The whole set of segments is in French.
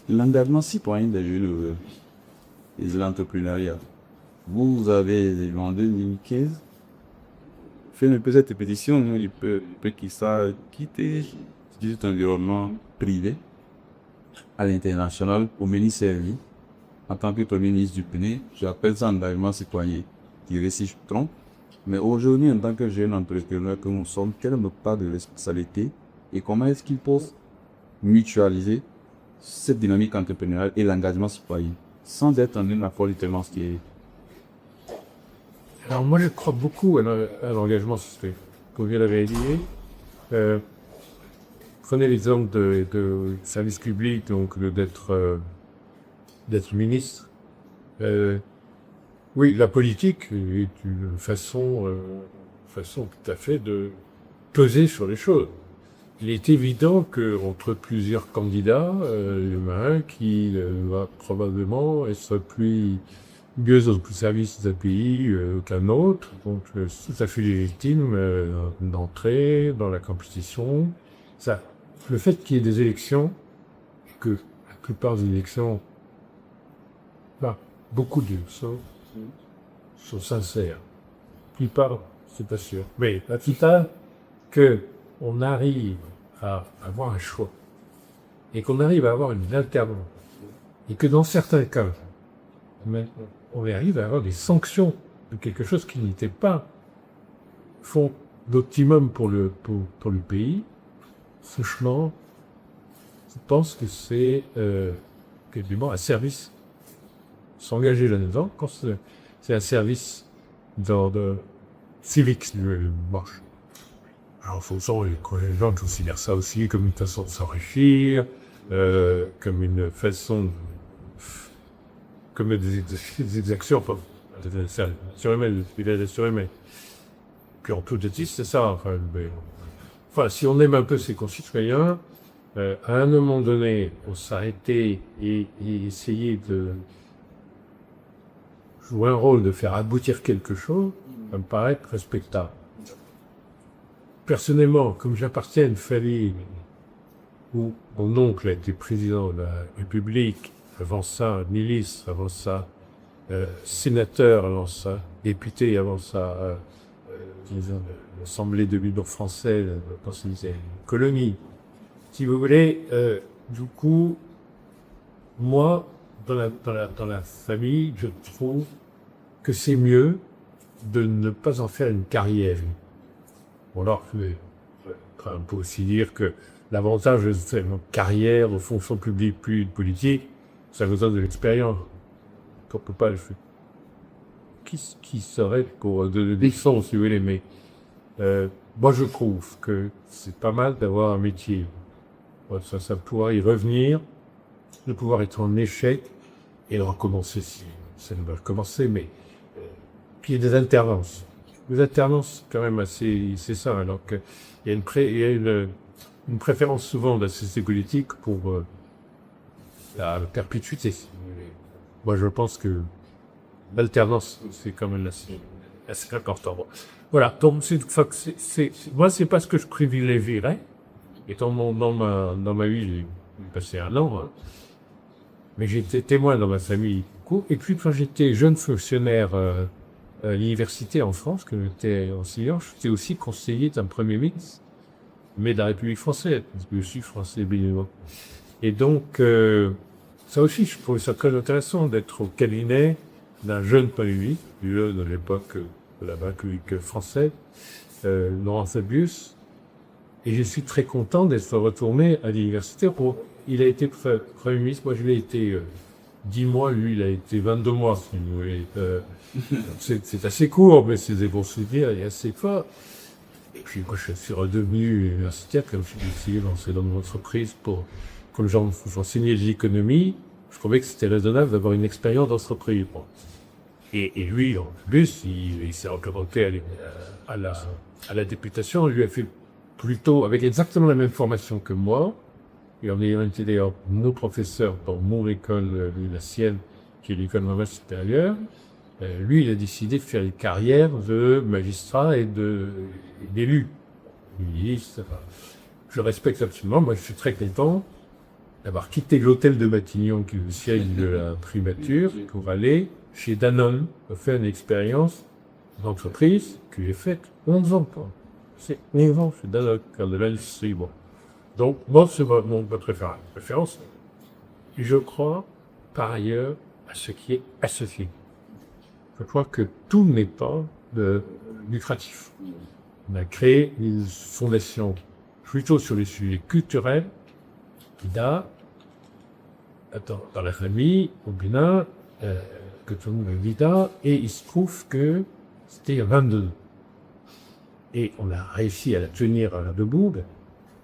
L'engagement citoyen des jeunes et de l'entrepreneuriat. Vous avez, en 2015, fait un peu cette pétition, hein, il peut qu'il soit quitté cet environnement privé à l'international au ministère servi. En tant que premier ministre du Bénin, j'appelle ça engagement citoyen. Tiré si je me trompe. Mais aujourd'hui, en tant que jeune entrepreneur que nous sommes, quelle est notre part de responsabilité et comment est-ce qu'il faut mutualiser cette dynamique entrepreneuriale et l'engagement citoyen sans être en une affaire littéralement ce qui est. Alors moi je crois beaucoup à l'engagement citoyen. Comme je l'avais dit, prenez l'exemple de service public, donc d'être ministre. Oui, la politique est une façon tout à fait de peser sur les choses. Il est évident que entre plusieurs candidats, il y en a un qui va probablement être plus mieux au service d'un pays qu'un autre. Donc c'est tout à fait légitime d'entrer dans la compétition. Ça, le fait qu'il y ait des élections, que la plupart des élections, enfin, beaucoup sont sincères. La plupart, c'est pas sûr. Mais la plupart, que on arrive à avoir un choix et qu'on arrive à avoir une alternance et que dans certains cas, on arrive à avoir des sanctions de quelque chose qui n'était pas font d'optimum pour le pays. Franchement, je pense que c'est quasiment un service. S'engager là-dedans, quand c'est un service de civique, marche. Alors, faut ça, les gens considèrent ça aussi comme une façon de s'enrichir, comme une façon, comme des exactions, enfin, surhumaines. Puis en tout justice, c'est ça. Enfin, si on aime un peu ses concitoyens, à un moment donné, on s'arrêter et essayer de jouer un rôle, de faire aboutir quelque chose, ça me paraît respectable. Personnellement, comme j'appartiens à une famille où mon oncle a été président de la République, avant ça ministre, avant ça sénateur, avant ça député, avant ça l'Assemblée de l'Union française, quand c'était une colonie. Si vous voulez, du coup, moi, dans la famille, je trouve que c'est mieux de ne pas en faire une carrière. Bon, alors, on peut aussi dire que l'avantage de faire une carrière aux fonctions publiques plus politiques, ça vous donne de l'expérience. Qu'on peut pas le faire. Qui serait pour de leçons, si vous voulez, mais moi je trouve que c'est pas mal d'avoir un métier. Ça pouvoir y revenir, de pouvoir être en échec et de recommencer si ça ne va recommencer, mais puis il y a des alternances. Les alternances, quand même, c'est ça. Alors qu'il y a une préférence souvent de la société politique pour la perpétuité. Moi, je pense que l'alternance, c'est quand même assez important. Voilà. Donc, moi, c'est pas ce que je privilégierais. Étant dans ma vie, j'ai passé un an, hein. Mais j'ai été témoin dans ma famille. Et puis, quand j'étais jeune fonctionnaire à l'université en France, que j'étais enseignant, j'étais aussi conseiller d'un premier ministre, mais de la République française, parce que je suis français béninois. Et donc, ça aussi, je trouvais ça très intéressant d'être au cabinet d'un jeune premier ministre, de l'époque de la République française, Laurent Fabius. Et je suis très content d'être retourné à l'université. Il a été Premier ministre, moi je l'ai été 10 mois, lui il a été 22 mois. Si vous voulez. C'est assez court, mais c'est des bons souvenirs et assez fort. Et puis moi je suis redevenu universitaire, comme je suis essayé de lancer dans mon entreprise comme j'enseignais l'économie, je trouvais que c'était raisonnable d'avoir une expérience d'entreprise. Bon. Et lui, en plus, il s'est représenté à la députation, il lui a fait plutôt avec exactement la même formation que moi, et en ayant été d'ailleurs nos professeurs dans mon école, la sienne, qui est l'école normale supérieure, lui, il a décidé de faire une carrière de magistrat et d'élu. Je respecte absolument, moi je suis très content, d'avoir quitté l'hôtel de Matignon, qui est le siège de la primature, pour aller chez Danone, faire une expérience d'entreprise que j'ai faite 11 ans. Quoi. C'est 11 ans chez Danone, car de l'industrie. Bon. Donc, moi, c'est mon préférence. Et je crois, par ailleurs, à ce qui est associé. Je crois que tout n'est pas lucratif. On a créé une fondation plutôt sur les sujets culturels, dans la famille, au Bénin, que tout le monde vit là, et il se trouve que c'était il y a 22. Et on a réussi à la tenir debout.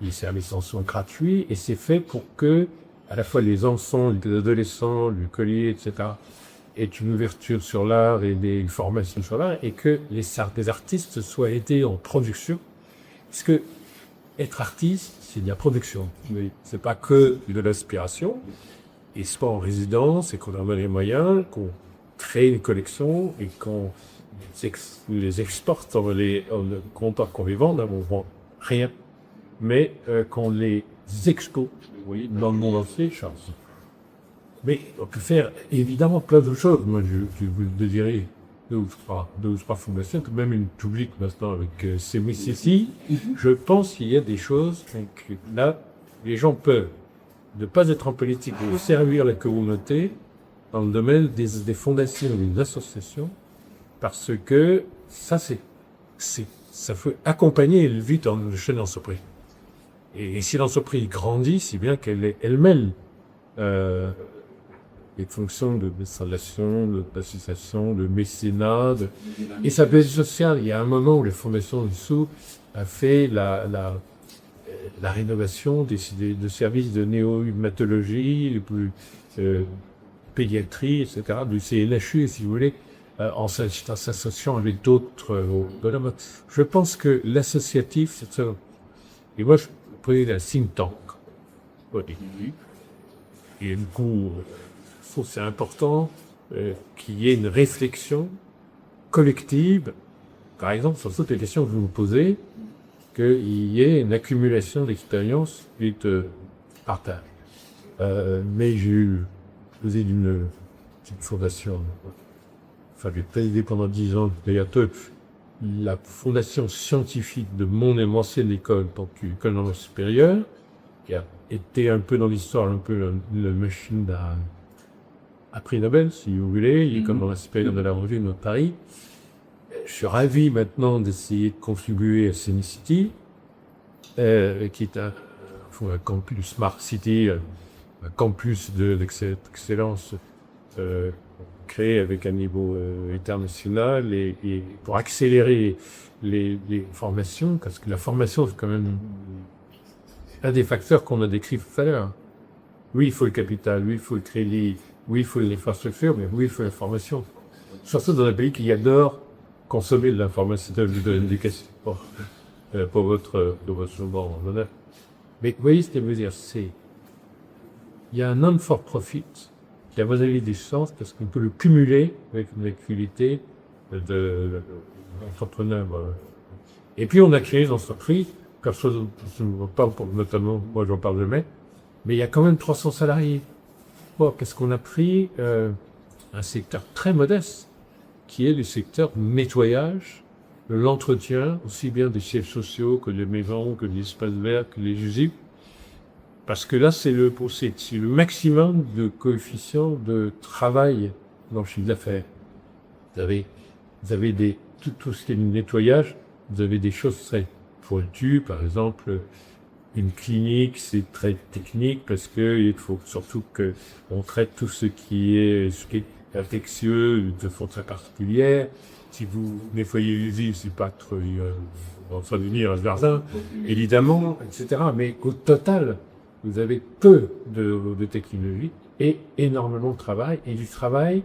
Les services en sont gratuits, et c'est fait pour que, à la fois les enfants, les adolescents, le collier, etc., aient une ouverture sur l'art et une formation sur l'art, et que les artistes soient aidés en production. Parce que être artiste, c'est de la production. Oui. C'est pas que de l'aspiration. Et c'est pas en résidence, et qu'on a les moyens, qu'on crée une collection, et qu'on les exporte en le comptoir qu'on les vend, là, on vend rien. Mais qu'on les expose, oui, dans le monde entier, chance. Mais on peut faire évidemment plein de choses. Moi, je vous le dirai, deux ou trois fondations, même une publique maintenant avec CMCC. Je pense qu'il y a des choses que là, les gens peuvent ne pas être en politique, mais servir la communauté dans le domaine des fondations, des associations, parce que ça, ça peut accompagner le vie dans le chaîne d'entreprise. Et si l'entreprise grandit, c'est bien qu'elle mêle les fonctions de d'installation, d'association, de mécénat, et ça peut être social. Il y a un moment où la Fondation Dessous a fait la rénovation de services de néo-humatologie, pédiatrie, etc., du CNHU, si vous voulez, en s'associant avec d'autres. Je pense que l'associatif, c'est ça. Et moi, je prenais un think tank au début. Et du coup, je trouve que c'est important qu'il y ait une réflexion collective, par exemple, sur toutes les questions que vous me posez, qu'il y ait une accumulation d'expériences et de partage. Mais j'ai faisais d'une fondation, enfin, j'ai présidé pendant 10 ans, d'ailleurs, la fondation scientifique de mon ancienne école, donc l'école normale supérieure, qui a été un peu dans l'histoire, un peu la machine à prix Nobel, si vous voulez, l'école normale supérieure de la revue de Paris. Je suis ravi maintenant d'essayer de contribuer à Cenicity, qui est un campus Smart City, un campus d'excellence créé avec un niveau international et pour accélérer les formations, parce que la formation c'est quand même un des facteurs qu'on a décrit tout à l'heure. Oui, il faut le capital, oui, il faut le crédit, oui, il faut l'infrastructure, mais oui, il faut la formation. Surtout dans un pays qui adore consommer de l'information, de l'éducation pour votre moment en honneur. Mais vous voyez ce que je veux dire, il y a un non-for-profit qui a validé des chances parce qu'on peut le cumuler avec une activité d'entrepreneur. Et puis on a créé des entreprises, comme ça, je ne parle pas notamment, moi j'en parle jamais, mais il y a quand même 300 salariés. Bon, qu'est-ce qu'on a pris un secteur très modeste, qui est le secteur nettoyage, de l'entretien, aussi bien des sièges sociaux que des maisons, que des espaces verts, que les usines. Parce que là, c'est le maximum de coefficient de travail dans le chiffre d'affaires. Vous avez tout ce qui est du nettoyage, vous avez des choses très pointues, par exemple, une clinique, c'est très technique parce que il faut surtout que on traite tout ce qui est infectieux de façon très particulière. Si vous nettoyez l'usine, c'est pas trop en train de venir un jardin, évidemment, etc. Mais au total, vous avez peu de technologie et énormément de travail. Et du travail,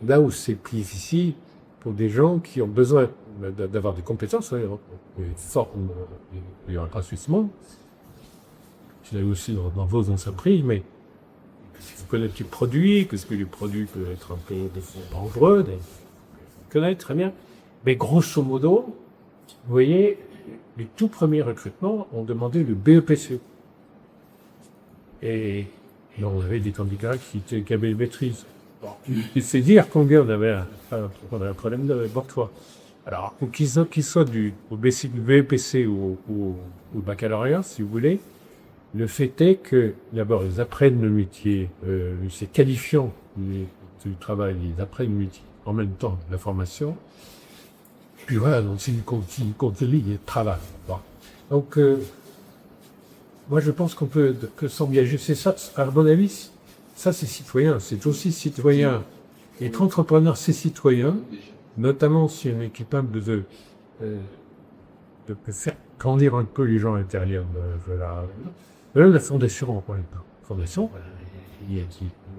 là où c'est plus difficile pour des gens qui ont besoin d'avoir des compétences, il y aura pas suffisant. Je l'ai aussi dans vos entreprises, mais vous connaissez les produits, parce que les produits peuvent être un peu dangereux, connaître très bien. Mais grosso modo, vous voyez, les tout premiers recrutements ont demandé le BEPC. Et on avait des candidats qui avaient une maîtrise. C'est dire combien on avait un problème de Bortois. Alors, qu'ils soient au BPC ou au baccalauréat, si vous voulez, le fait est que, d'abord, ils apprennent le métier, c'est qualifiant du travail, ils apprennent le métier en même temps la formation. Puis voilà, donc c'est une continue de travail. Bon. Donc, moi je pense qu'on peut que s'engager. C'est ça, à mon avis, ça c'est citoyen, c'est aussi citoyen. Être entrepreneur, c'est citoyen, notamment si on est capable de faire grandir un peu les gens à l'intérieur de la fondation, en même temps. Fondation,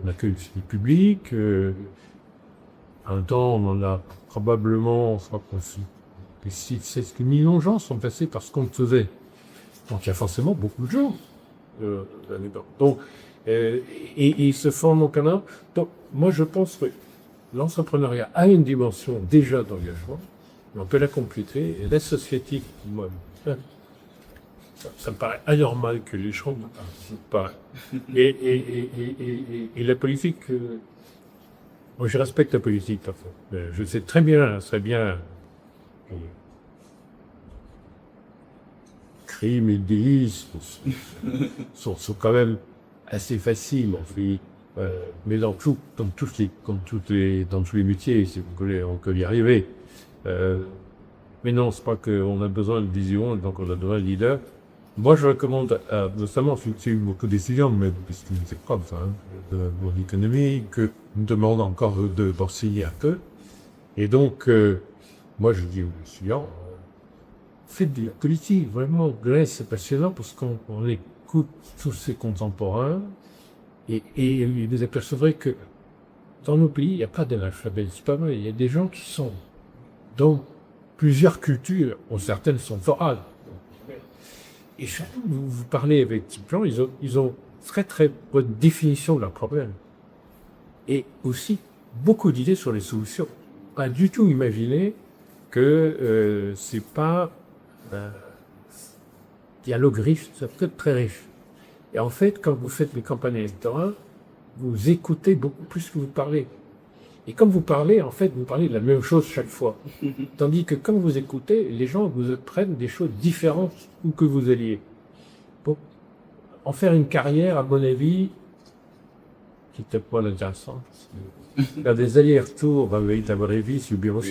on accueille le public. En un temps, on en a probablement, je crois qu'on 7 millions de gens sont passés par ce qu'on faisait. Donc il y a forcément beaucoup de gens là-dedans. Donc, et ils se forment au Canada. Donc, moi je pense que l'entrepreneuriat a une dimension déjà d'engagement, mais on peut la compléter. Et l'associatif, moi, ça me paraît anormal que les gens ne participent pas. Et la politique, moi je respecte la politique parfois. Je sais très bien, crimes et délits sont quand même assez faciles, mais dans tous les métiers, si vous voulez, on peut y arriver. Mais non, c'est pas qu'on a besoin de vision, donc on a besoin de leader. Moi, je recommande, notamment, j'ai eu beaucoup d'étudiants, mais c'est comme ça, de mon économie, que me demande encore de boursier un peu. Et donc, moi, je dis aux étudiants, faites de la politique, vraiment. Grèce, c'est passionnant parce qu'on écoute tous ces contemporains et vous apercevrez que dans nos pays, il n'y a pas d'analphabète. C'est pas vrai. Il y a des gens qui sont dans plusieurs cultures, dont certaines sont orales. Et surtout, vous parlez avec ces gens, ils ont très très bonne définition de leurs problèmes. Et aussi beaucoup d'idées sur les solutions. Pas du tout imaginer que c'est pas dialogue riche, ça peut être très riche. Et en fait, quand vous faites les campagnes électorales, vous écoutez beaucoup plus que vous parlez. Et comme vous parlez, en fait, vous parlez de la même chose chaque fois. Tandis que quand vous écoutez, les gens vous apprennent des choses différentes où que vous alliez. Pour en faire une carrière, à mon avis, qui n'était pas intéressant. Faire des allers-retours avec ta vraie vie sur le bureau.